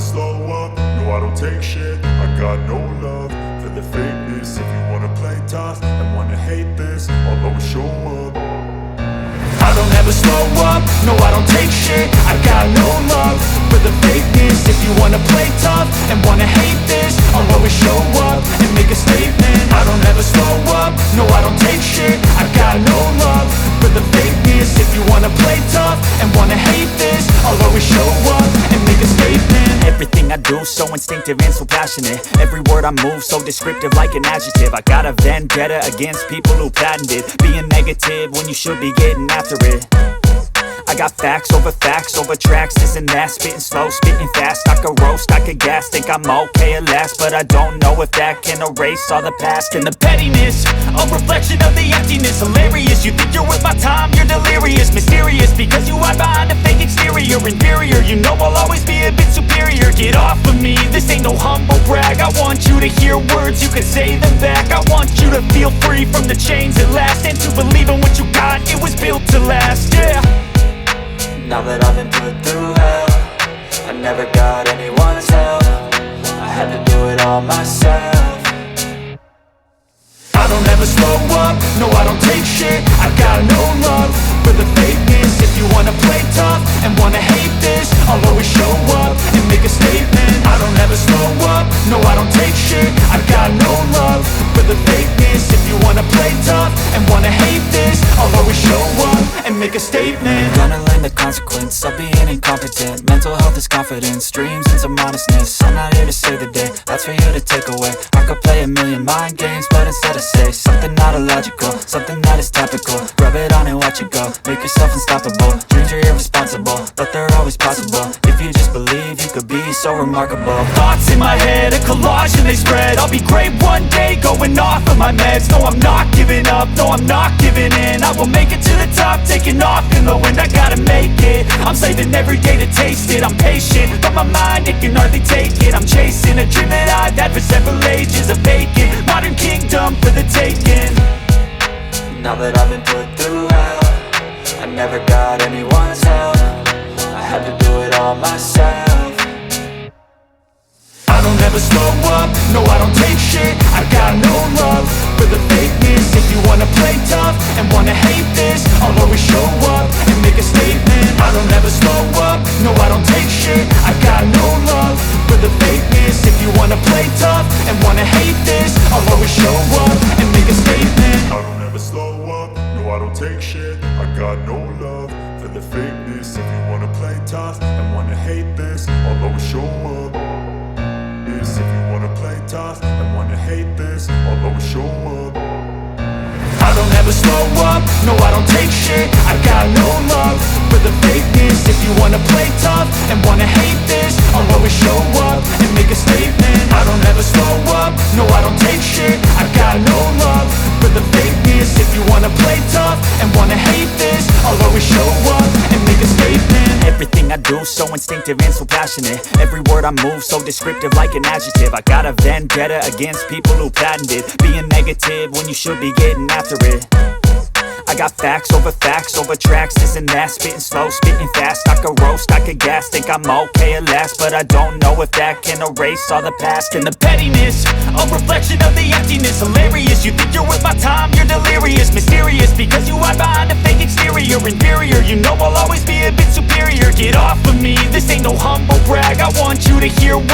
slow up, no I don't take shit. I got no love for the fakeness. If you wanna play tough and wanna hate this, I'll always show up. I don't ever slow up, no I don't take shit. I got no love for the fakeness. If you wanna play tough and wanna hate this, I'll always show up and make a statement. I don't ever slow up, no I don't take shit. I got no love for the fakeness. If you wanna play tough and wanna hate this, I'll always show up and make a statement. Everything I do so instinctive and so passionate. Every word I move so descriptive like an adjective. I got a vendetta against people who patented being negative when you should be getting after it. I got facts over tracks, this and that. Spitting slow, spitting fast. I could roast, I could gas. Think I'm okay at last, but I don't know if that can erase all the past. And the pettiness, a reflection of the emptiness. Hilarious, you think you're worth my time, you're delirious. Mysterious, because you hide behind a fake exterior. Inferior, you know I'll always be a bit superior. Get off of me, this ain't no humble brag. I want you to hear words, you can say them back. I want you to feel free from the chains at last, and to believe in what you got, it was built to last, yeah. Now that I've been put through hell, I never got anyone's help. I had to do it all myself. I don't ever slow up, no I don't take shit. I got no love for the fakeness. If you wanna play tough and wanna hate this, I'll always show up and make a statement. I don't ever slow up, no I don't take shit. I got no love for the fakeness. If you wanna play tough and wanna hate this, I'll always show up and make a statement. Gonna learn the consequence of being incompetent. Mental health is confidence, dreams and some honestness. I'm not here to save the day, that's for you to take away. I could play a million mind games, but instead I say something not illogical, something that is topical. Rub it on and watch it go, make yourself unstoppable. Dreams are irresponsible, but they're always possible. If you just believe, you could be so remarkable. Thoughts in my head, a collage and they spread. I'll be great one day, going off of my meds. No, I'm not giving up, no, I'm not giving in. I will make it to the top, taking off in the wind. I gotta make it, I'm saving every day to taste it. I'm patient, but my mind, it can hardly take it. I'm chasing a dream that I've had for several ages. A vacant, modern kingdom for the taking. Now that I've been put through hell, I never got anyone's help. I had to do it all myself. I don't ever slow up, no I don't take shit. I got no love for the fakeness. If you wanna play tough and wanna hate this, I'll always show up and make a statement. I don't ever slow up, no I don't take shit. I got no love for the fakeness. If you wanna play tough and wanna hate this, I'll always show up and make a statement. I don't ever slow up, no I don't take shit. I got no love for the fakeness. If you wanna play tough and wanna hate this, I'll always show up. If you wanna play tough and wanna hate this, I'll always show up. I don't ever slow up, no I don't take shit. I got no love for the fakeness. If you wanna play tough and wanna hate this, I'll always show up and make a statement. I don't ever slow up, no I don't take shit. I got no love for the fakeness. If you wanna play tough and wanna hate this, I'll always show up and make a statement. Everything I do so instinctive and so passionate. Every word I move so descriptive like an adjective. I got a vendetta against people who patented being negative when you should be getting after it. I got facts over tracks, this and that. Spitting slow, spitting fast. I could roast, I could gas. Think I'm okay at last, but I don't know if that can erase all the past. And the pettiness, a reflection of the emptiness. Hilarious, you think you're worth my time, you're delirious. Mysterious, because you hide behind a fake exterior. Inferior, you know I'll always be a bit superior. Get off of me, this ain't no humble brag. I want you to hear words,